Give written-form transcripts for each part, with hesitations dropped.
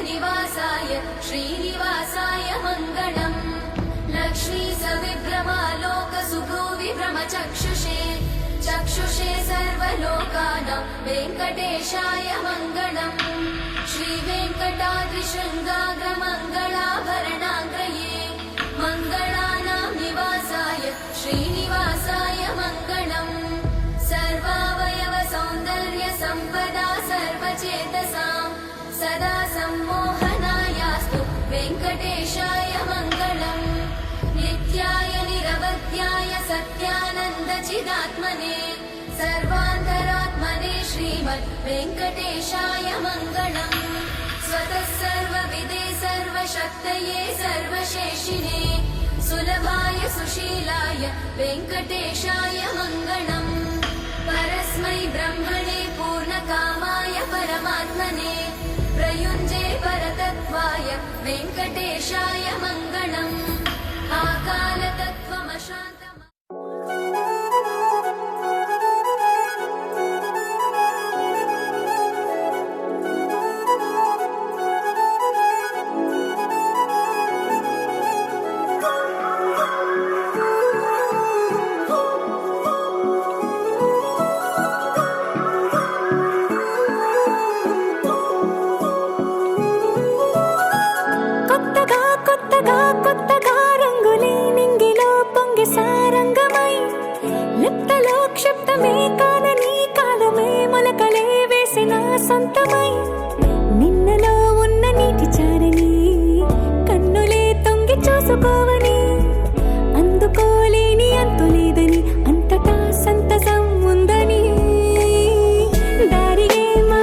निवासाय श्रीनिवासाय मङ्गलम् लक्ष्मी सविभ्रमालोक सुभ्रूविभ्रमचक्षुषे चक्षुषे सर्वलोकानां वेङ्कटेशाय मङ्गलम् श्रीवेङ्कटाद्रिशृङ्गाग्रमङ्गलाभरणाग्रये मङ्गलानां निवासाय श्रीनिवासाय मङ्गलम् सर्वावयव सौन्दर्य सम्पदा सर्वचेतसां सदा सम्मोहनायास्तु वेङ्कटेशाय मङ्गलम् नित्याय निरवध्याय सत्यानन्दचिदात्मने सर्वान्तरात्मने श्रीमद् वेङ्कटेशाय मङ्गलम् स्वतः सर्वविदे सर्वशक्तये सर्वशेषिणे सुलभाय सुशीलाय वेङ्कटेशाय मङ्गलम् परस्मै ब्रह्मणे पूर्णकामाय परमात्मने प्रयुञ्जे परतत्त्वाय वेङ्कटेशाय मङ्गलम् आकालतत्त्वमशान्तम् నిన్నలో ఉన్న నీటి చారని కన్నులే తొంగి చూసుకోవని అందుకోలేని అంతులేదని అంతటా సంతసం ఉందని దారిగే మా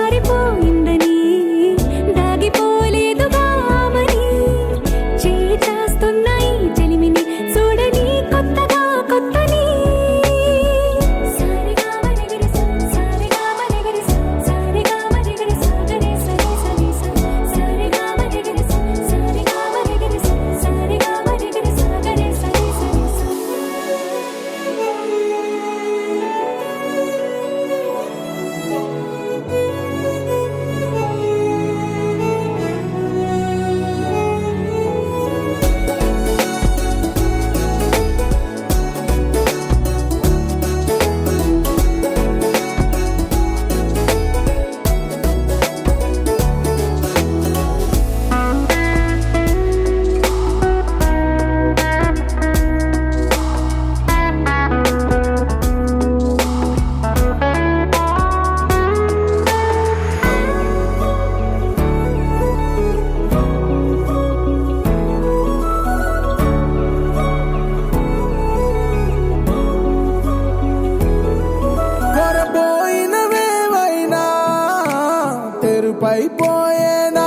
కరుపైపోయేనా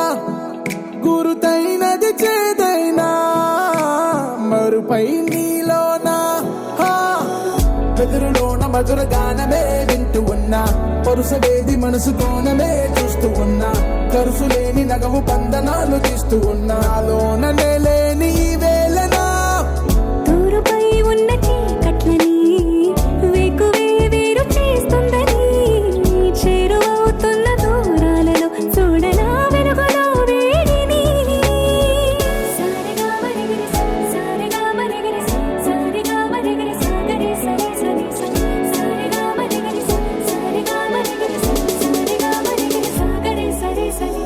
గురుతైనది చేదైనా మరుపై నీలోనా వెదురులోన మధుర గానమే వింటూ ఉన్నా పరుసవేది మనసు కోణమే చూస్తూ ఉన్నా కరుసులేని నగవు బంధనాలు తీస్తూ ఉన్నా లోన లేని ఈ వేళనా దూరుపై ఉన్న చీకట్లని వేకువే వేరు చేస్తుందని చేరువవుతున్న దూరాలలో చూడనా వెలుగులో వేడిని సారిగా మరిగిరి సారిగా మరిగిరి సారిగా మరిగిరి సాగరి సరి సరి సారిగా మరిగిరి సారిగా మరిగిరి సారిగా మరిగిరి సాగరి సరి సరి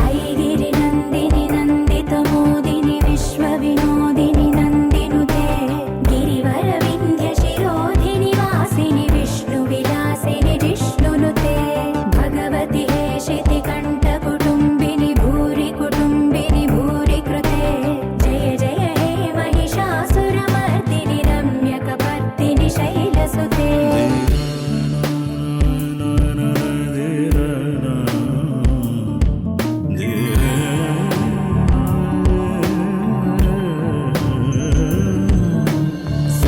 ఐగిరి నందిని నందిత మోదిని విశ్వ వినోదిని నందినుతే గిరివర వింధ్య శిరోధిని వాసిని విష్ణు విలాసిని జిష్ణునుతే భగవతి హేషితి కంఠ కుటుంబిని భూరి కుటుంబిని భూరి కృతే జయ జయ హే మహిషాసురమర్దిని రమ్యకపర్దిని శైలసుతే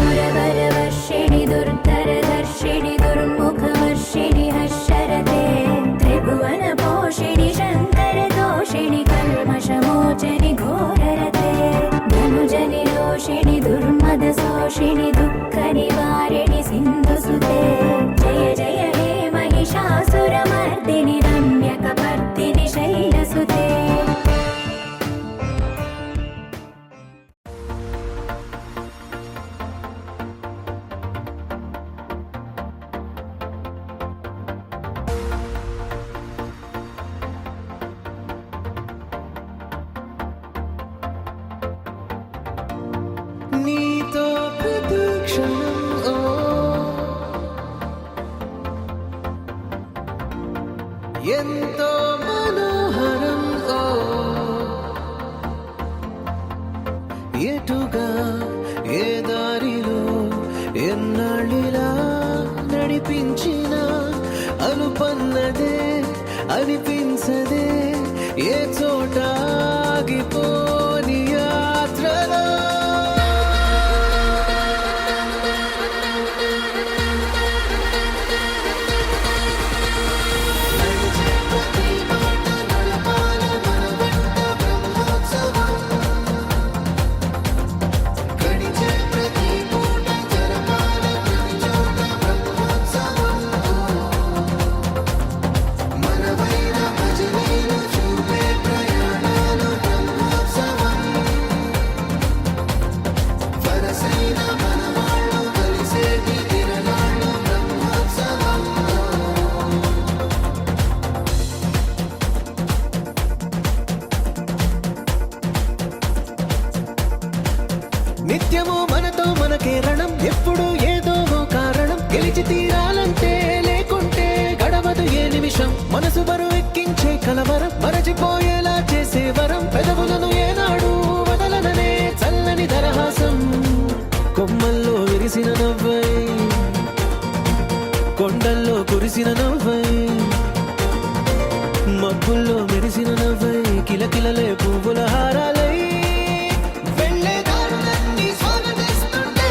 सुरवरवर्षिणि दुर्धरदर्शिणि दुर्मुखवर्षिणि हर्षरते त्रिभुवनपोषिणि शङ्करदोषिणि कल्मषमोचनि घोररते धनुजनिरोषिणि दुर्मदशोषिणि दुःखनिवारिणि सिन्धुसुते जय जय हे महिषासुरमर्दिनि रम्यकपर्दिनि शैलसुते నీతో ప్రతి క్షణం ఎంతో మనోహరం ఎటుగా ఏ దారిలో ఎన్నాళ్ళిలా నడిపించిన అనుపన్నదే అనిపించదే ఏ చోట ఆగిపోని యాత్రలో నిత్యము మనతో మనకే రణం ఎప్పుడు ఏదో ఓ కారణం గెలిచి తీరాలంటే లేకుంటే గడవదు ఏ నిమిషం మనసు బరువు ఎక్కించే కలవరం మరచిపోయేలా చేసే వరం పెదవులను ఏనాడు వదలననే చల్లని దరహాసం కొమ్మల్లో విరిసిన నవ్వై కొండల్లో కురిసిన నవ్వై మబ్బుల్లో మెరిసిన నవ్వై కిలకిలలే పువ్వుల హారాలై వెళ్ళే దారులన్నీ స్వాగతిస్తుంటే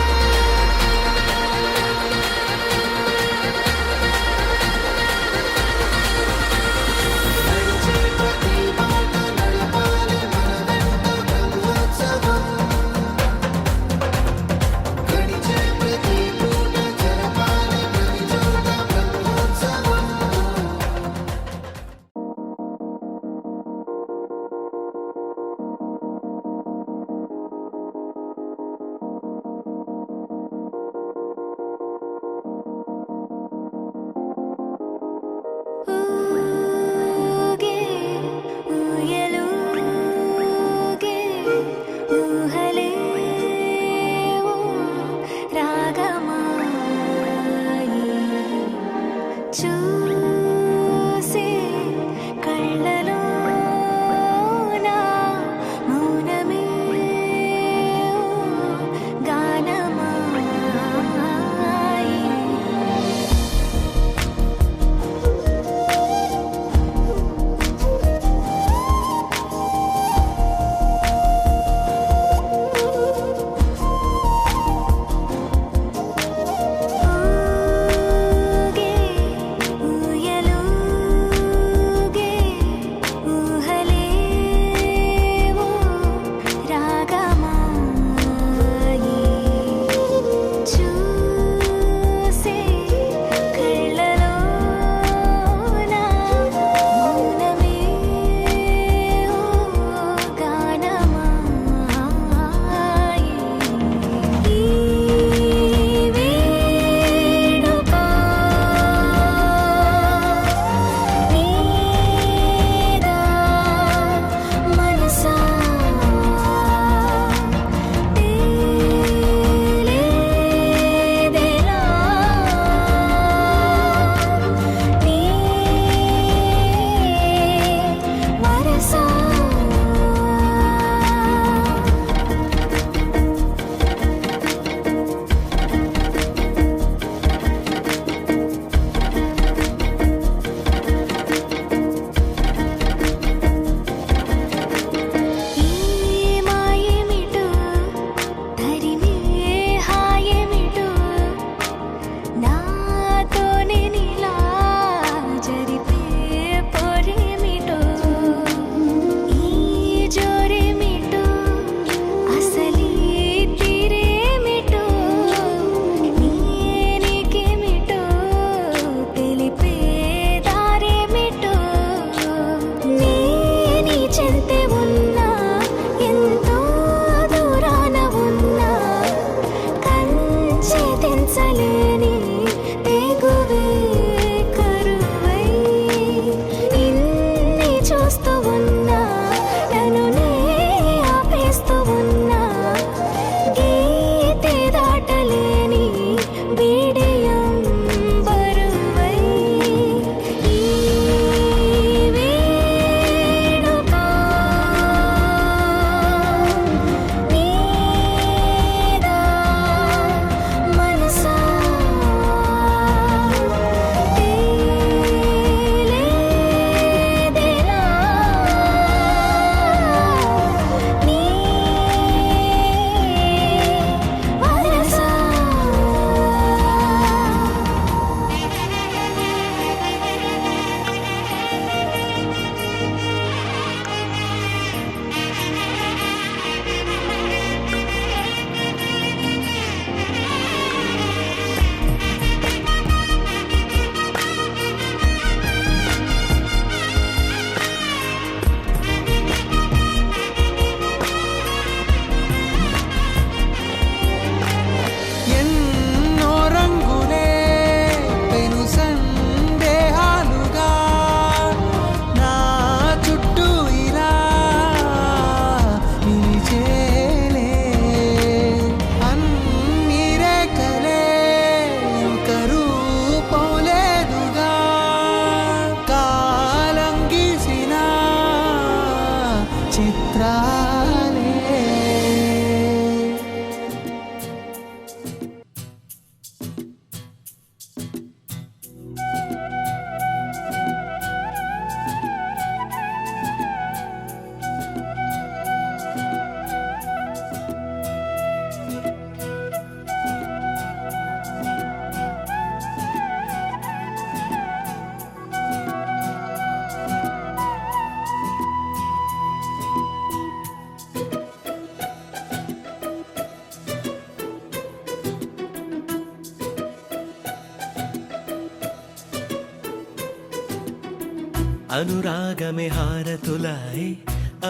అనురాగమే హారతులాయే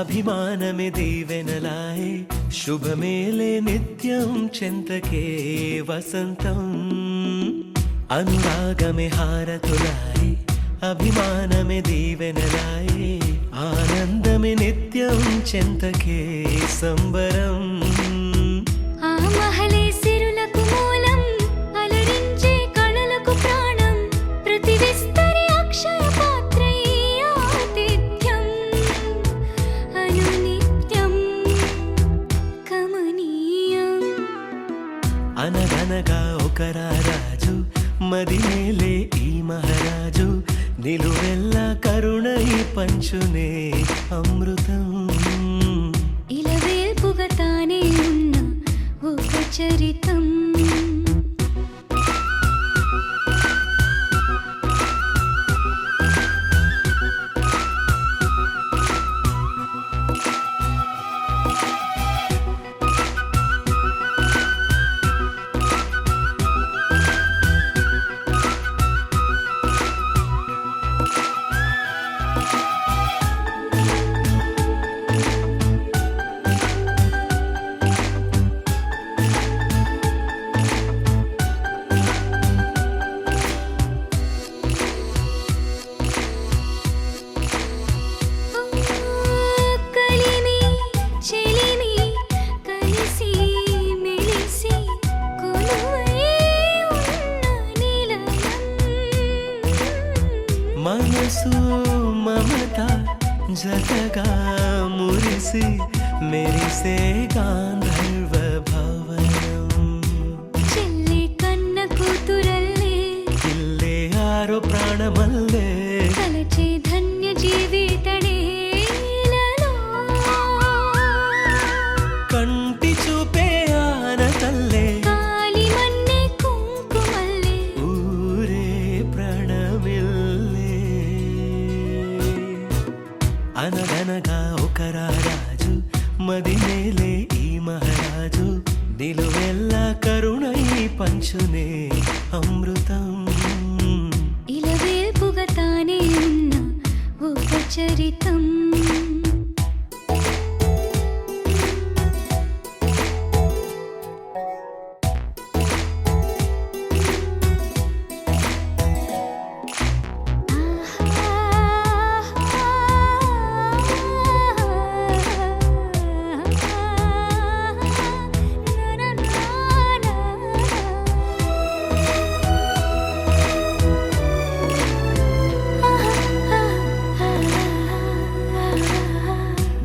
అభిమానమే దీవెనలాయే శుభమేలే నిత్యం చెంతకే వసంతం అనురాగమే హారతులాయే అభిమానమే దీవెనలాయే ఆనందమే నిత్యం చెంతకే సంబరం ఆ మహలే సిరులకు మూలం అలరించే కళలకు ప్రాణం ప్రతి విస్తరి అక్షయ పాత్రై ఆతిథ్యం అనునిత్యం కమనీయం అనగనగా ఒక రాజు మదిమేలే ఈ మహారాజు నిలువెల్లా కరుణై పంచునే అమృతం ఇలవేల్పుగా తానే ఉన్న ఒక చరితం కలిమి చెలిమి కలిసి మెలిసి కొలువై ఉన్న నిలయం మనసు మమత జతగా మురిసి మెరిసే గాంధర్వ భవనం చెల్లి కన్న కూతురల్లే ఇల్లే ఆరో ప్రాణమల్లే కలచే ధన్య జీవితడేలలో కంటి చూపే ఆనతల్లే కాలి మన్నే కుంకుమల్లే ఊరే ప్రణమిల్లే అనగనగా ఒక రాజు మదిమేలే ఈ మహారాజు నిలువెల్లా కరుణై పంచునే అమృతం ఇలవేల్పుగా తానే ఉన్న ఒక చరితం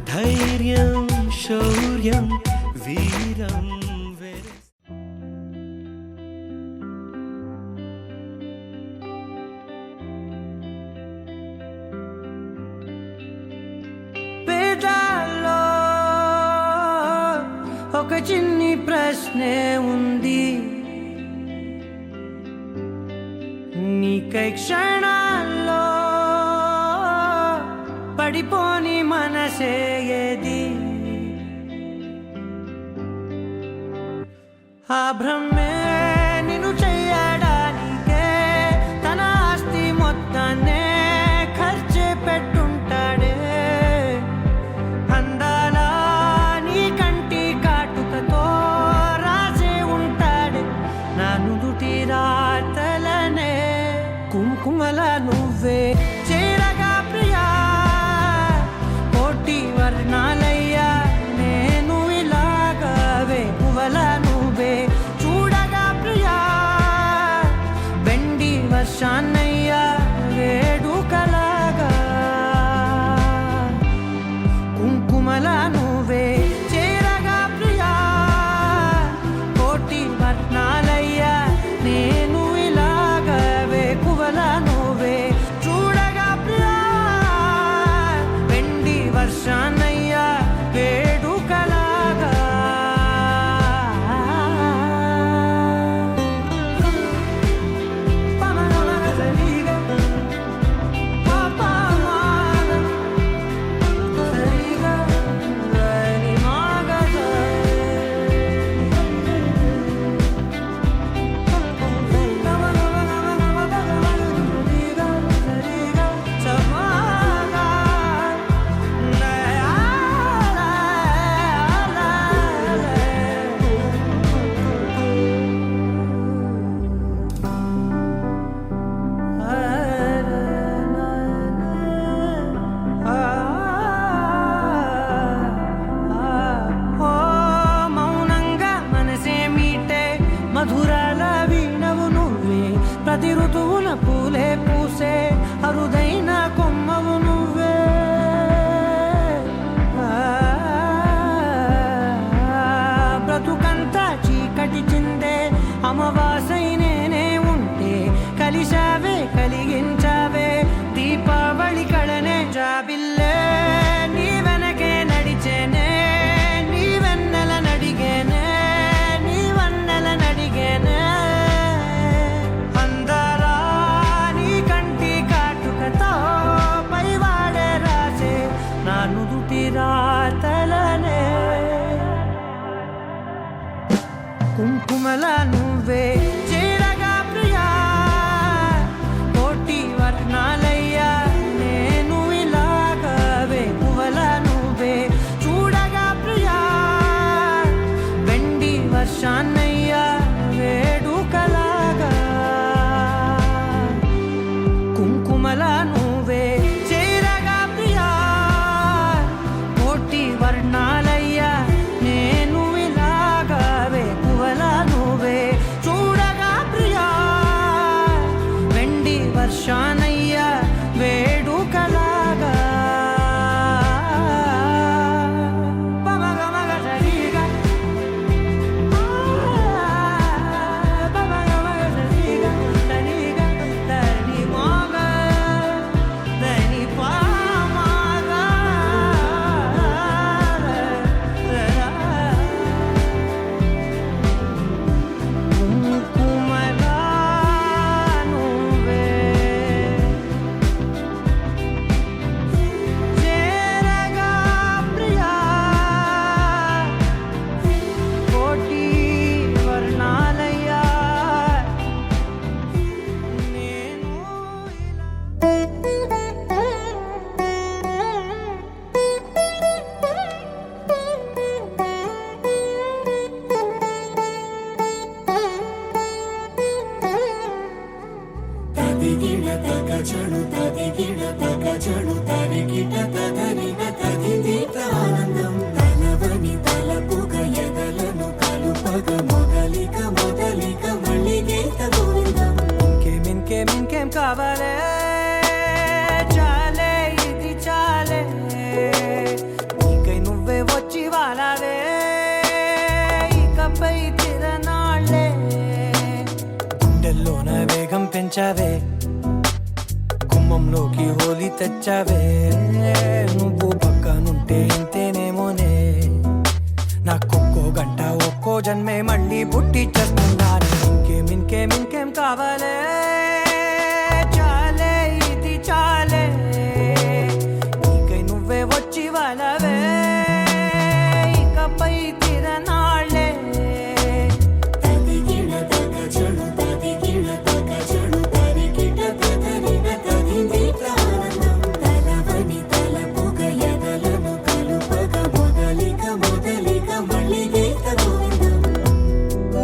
ధైర్యం శౌర్యం వీరం పేదాల్లో ఒక చిన్ని ప్రశ్నే ఉంది నీకై క్షణాల్లో పడిపోని మనసే ఏది ఆ భ్రమే నిన్ను చెయ్యడానికే తన ఆస్తి మొత్తాన్నే ఖర్చు పెట్టుంటాడే అందాల నీ కంటి కాటుకతో రాసే ఉంటాడే నా నుదుటి రాతలనే కుంకుమల నువ్వే చేరగా ప్రియా కోటి వర్ణాలయ్యా నేను ఇలాగవే పువ్వల నువ్వే చూడగా ప్రియా వెండి వర్షాన్నయ్యా వేడుకలాగా కుంకుమల నువ్వే చేరగా ప్రియా కోటి వర్ణాలయ్యా నేను ఇలాగవే పువ్వల నువ్వే చూడగా అమావాసై నేనే ఉంటే కలిశావే కలిగించావే దీపావళి కళనే జాబిల్లే నీ వెనకే నడిచేనే నీ వెన్నెల నడిగేనే నీ వన్నెల నడిగేనే అందరా నీ కంటి కాటుకతో పైవాడే రాసే నా నుదుటి రాతలనే కుంకుమల నువ్వే చేరగా ప్రియా కోటి వర్ణాలయ్యా నేను ఇలాగవే పువ్వల నువ్వే చూడగా ప్రియా వెండి వర్షాన్నయ్యా వేడుకలాగా కుంకుమల నువ్వే చేరగా ప్రియా కోటి వర్ణాలయ్యా నేను ఇలాగవే పువ్వల నువ్వే చూడగా ప్రియా వెండి వర్షానయ్యా వేడుకలాగా పమగమగ సరిగా పమగమగ సరిగా సరిగా దని మోగ దని పామగ కుంకుమల నువ్వే చేరగా ప్రియా కోటి వర్ణాలయ్యా నేను తదిగిడ తగచడు తదిగిడ తగచడు తరిగిట తదరిన తదిదీత ఆనందం తలవని తలపుగ ఎదలను కలుపగ మొదలిక మొదలిక మళ్ళీ గీత గోవిందం ఇంకేం కావాలే చాలే ఇది చాలే నీకై నువ్వే వచ్చి వాలావే ఇకపై తిరనాళ్ళే గుండెల్లోన వేగం పెంచావే గుమ్మంలోకి హోలీ తెచ్చావే నువ్వు పక్కనుంటే ఇంతేనేమోనే నాకొక్కో గంట ఒక్కో జన్మే మళ్ళీ పుట్టి చేస్తున్నాను ఇంకేం కావాలే చాలే ఇది చాలే నీకై నువ్వే వచ్చి వాళ్ళవే ఇకపై తిరనాళ్ళే తదిగిడ తగచడు తదిగిడ తగచడు తరిగిట తదరిన తదిదీత ఆనందం తలవని తలపుగ ఎదలను కలుపగ మొదలిక మొదలిక మళ్ళీ గీత గోవిందం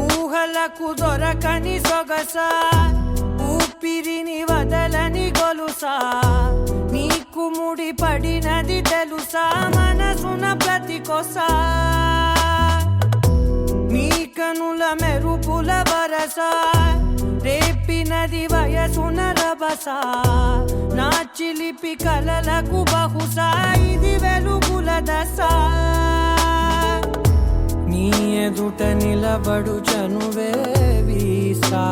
ఊహలకు దొరకని సొగసా ఊపిరిని వదలని గొలుసా నీకు ముడి పడినది తెలుసా మనసున ప్రతి కొసా నీ కనుల మెరుపుల వరస రేపినది వయసున రభస నా చిలిపి కలలకు బహుశా ఇది వెలుగుల దశ నీ ఎదుట నిలబడు చనువే వీసా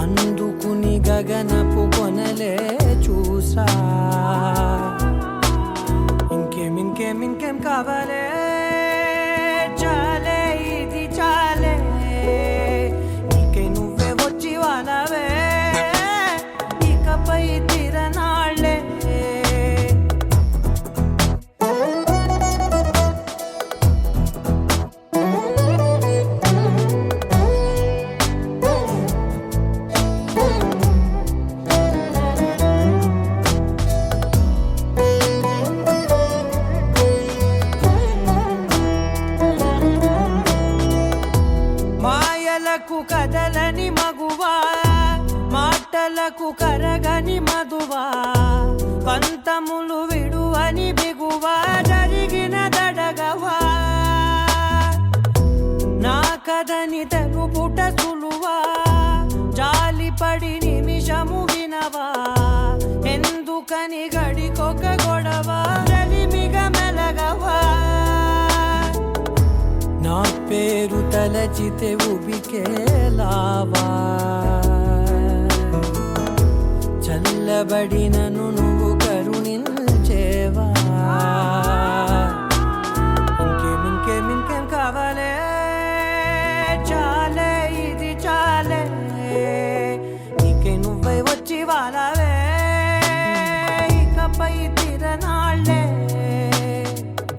అందుకుని గగనపు కొనలే చూసా ఇంకేం కావాలే చాలే ఇది చాలే నీకై నువ్వే వచ్చి వాలవే ఇకపై తిరనాళ్ళే కదలని మగువా మాటలకు కరగని మధువా పంతములు విడువని బిగువా జరిగిన దడగవా నా కదని తెలుపుట సులువా జాలిపడి నిమిషము వినవా ఎందుకని గడికొక గొడవ రలిమిగ మెలగవా నా పేరు తలచితే ఉబికేలావా చల్లబడినను నువ్వు కరుణించేవా ఇంకేం కావాలే చాలే ఇది చాలే నీకే నువ్వై వచ్చి వాళ్ళవే ఇకపై తిరనాళ్ళే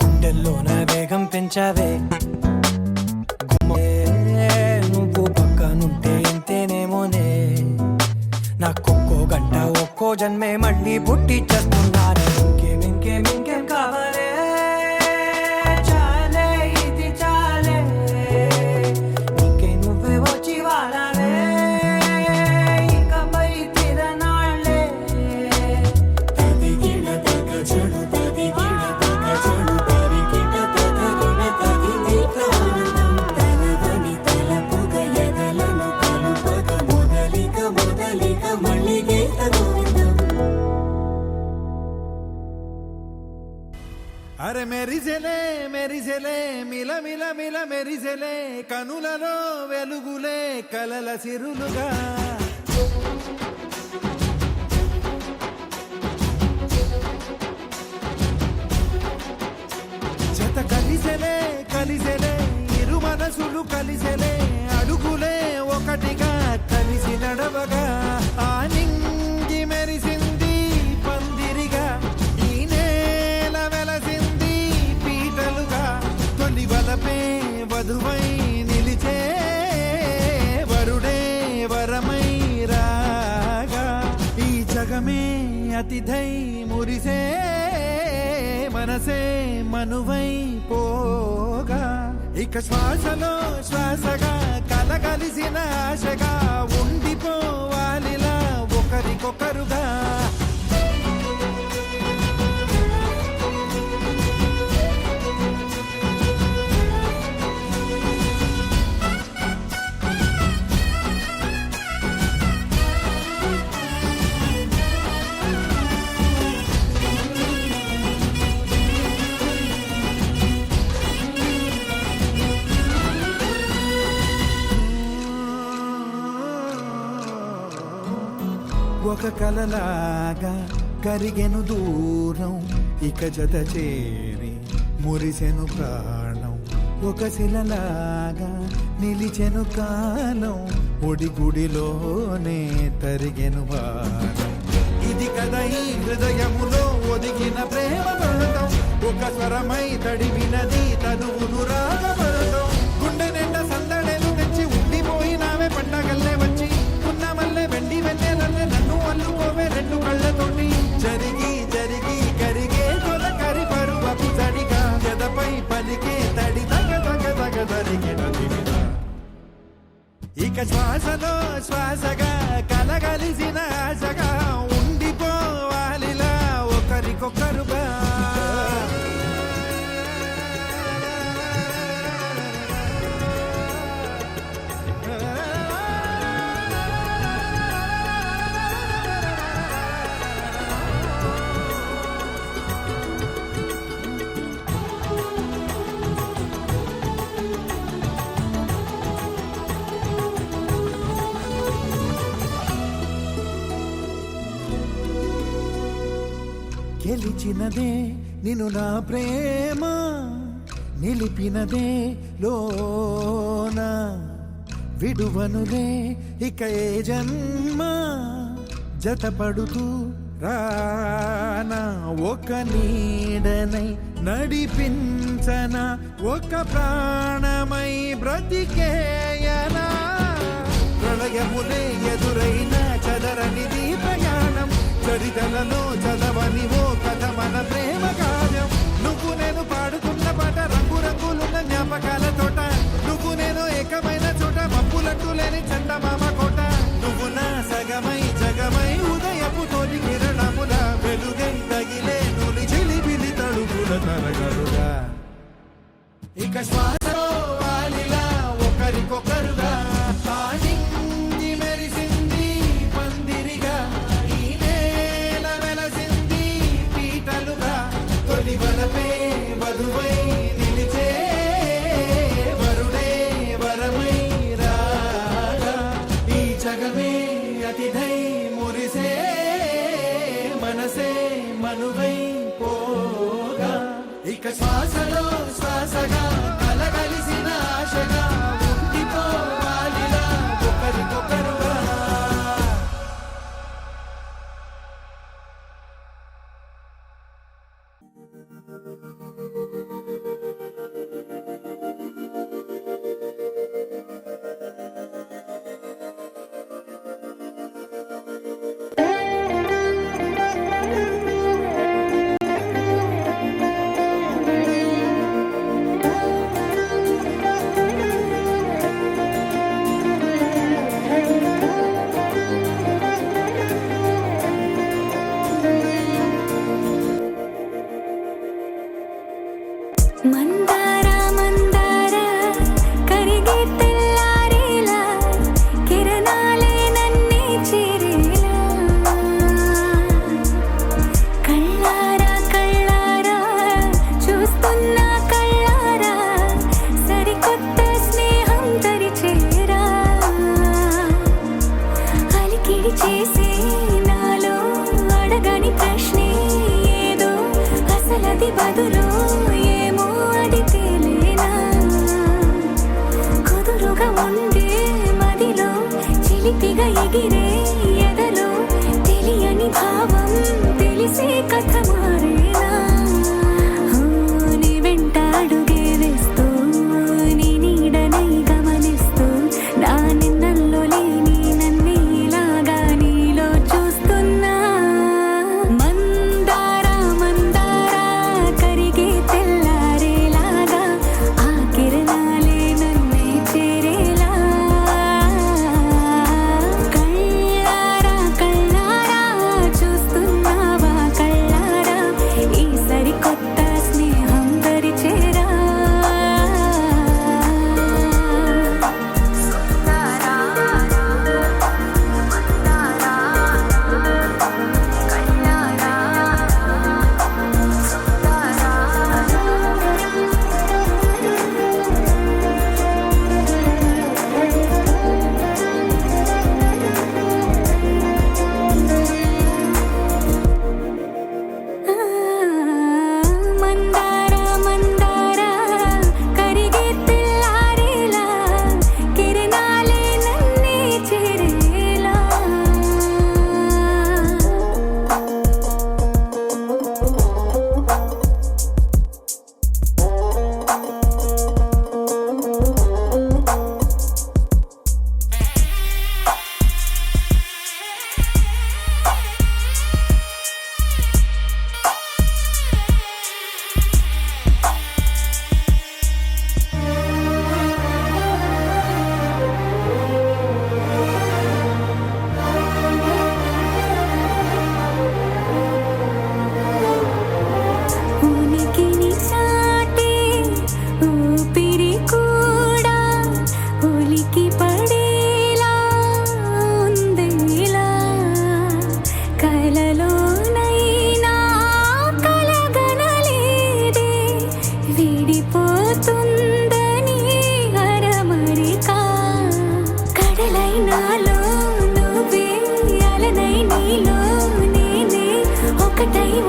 గుండెల్లోన వేగం పెంచావే నువ్వు పక్కనుంటే ఎంతేనేమోనే నాకొక్కో గంట ఒక్కో జన్మే మళ్ళీ పుట్టి చేస్తున్నాను ఇంకేం కావాలే చాలే ఇది చాలే నీకే నువ్వే వచ్చి వాళ్ళవే ఇకపై తిరనాళ్ళే తదిగిన తగ చెడు తదిగిన తగ చెడు తరిగిన తగగిన తగిదిక ఆనందం తలవని తలపుగ ఎదలను కలుపగ మొదలిక మళ్ళీగీత గోవిందం అరే మెరిసెలే మెరిసెలే మిల మిల మిల మెరిసెలే కనులలో వెలుగులే కలల సిరులుగా జత కలిసెలే కలిసెలే ఇరు మనసులు కలిసెలే అడుగులే ఒకటిగా కలిసి నడవగా ఆ నింగి మెరిసింది పందిరిగా ఈ నేల వెలసింది పీటలుగా తొలి వలపే వధువై నిలిచే వరుడే వరమై రాగా ఈ జగమే అతిథై మురిసే మనసే మనువై పోగా ఇక శ్వాసలో శ్వాసగా కలగలిసిన ఆశగా ఉండిపోవాలిలా ఒకరికొకరుగా ఒక కలలాగా కరిగెను దూరం ఇక జత చేరి మురిసెను ప్రాణం ఒక శిలలాగా నిలిచెను కాలం ఒడిగుడిలోనే తరిగెను వారం ఇది కదా ఈ హృదయములో ఒదిగిన ప్రేమ పర్వతం ఒక స్వరమై తడివినది తనువును రాగపడతాం గుండె నిండా సందడేలు తెచ్చి ఉండిపోయినావే పండగల్లే వచ్చి ఉన్న మల్లె వెండి వెన్నెలల్లే నన్ను అల్లుకోవే రెండు కళ్ళతోటి జరిగి జరిగి కరిగే తొలకరి పరువపు తడిగా ఎదపై పలికే తడి తగ తగ తగ తరిగిన దివిన ఇక శ్వాసలో శ్వాసగా కలగలిసిన ఆశగా ఉండిపోవాలిలా ఒకరికొకరుగా గెలిచినదే నిన్ను నా ప్రేమ నిలిపినదే లోన విడువనులే ఇక ఏ జన్మ జతపడుతూ రానా ఒక నీడనై నడిపించన ఒక ప్రాణమై బ్రతికేయనా ప్రళయములే ఎదురైన చదరనిది ప్రయాణం చరితలలో చదవని ఓ కథ మన ప్రేమ కావ్యం నువ్వు నేను పాడుతున్న పాట రంగు రంగులున్న జ్ఞాపకాల తోట నువ్వు నేను ఏకమైన చోట మబ్బులట్టు లేని చందమామ కోట నువ్వు నా సగమై జగమై ఉదయపు తోలి కిరణముల వెలుగై తగిలే నులి చిలిపిలి తడుపుల తరగలుగా ఇక శ్వాసలో వాలిలా ఒకరికొకరుగా నింగి మెరిసింది పందిరిగా ఈ నేల వెలసింది పీటలుగా తొలి వలపే వధువై నిలిచే వరుడే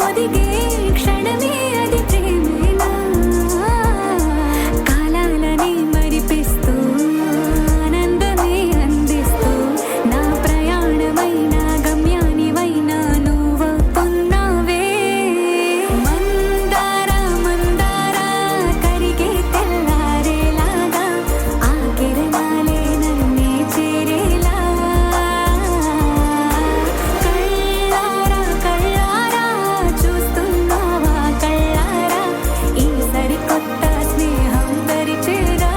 ఒదిగే క్షణమే అది ప్రేమేనా కాలాలని మరిపిస్తూ ఆనందమే అందిస్తూ నా ప్రయాణమైన గమ్యానివైనా నువ్వవుతున్నావే మందార మందార కరిగే తెల్లారేలాగా ఆ కిరణాలే నన్నే చేరేలా కళ్ళారా కళ్ళారా చూస్తున్నావా కళ్ళారా ఈ సరికొత్త స్నేహం దరిచేరా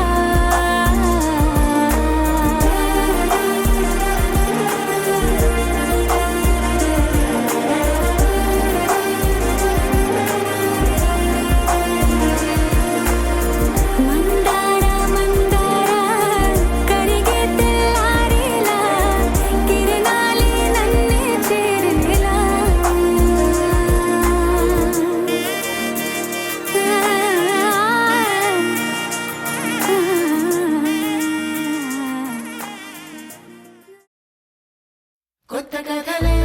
మందార మందార కరిగే తెల్లారేలా కిరణాలే నన్నే చేరేలా కొత్త కథలే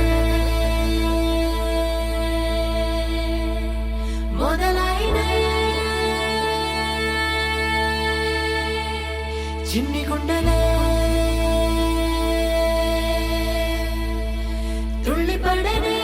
మొదలైనయే చిన్ని గుండెలే తుళ్ళిపడనే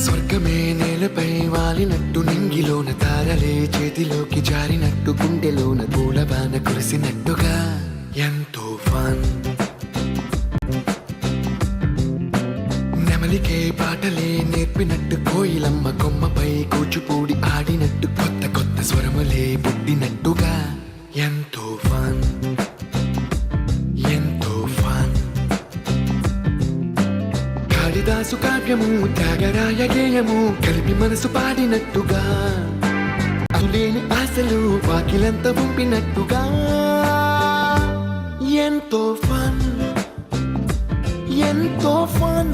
స్వర్గమే నేలపై వాలినట్టు నింగిలోన తారలే చేతిలోకి జారినట్టు గుండెలోన పూలబాన కురిసినట్టుగా ఎంతో ఫన్ నెమలికే పాటలే నేర్పినట్టు కోయిలమ్మ కొమ్మపై కూచిపూడి ఆడినట్టు కొత్త కొత్త స్వరములే పుట్టినట్టుగా ఎంతో ఫన్ ఎంతో ఫన్ కాళిదాసు కావ్యము త్యాగరాయ గేయము కలిపి మనసు పాడినట్టుగా అతులేని ఆశలు వాకిలంత పంపినట్టుగా ఎంతో ఫన్ ఎంతో ఫన్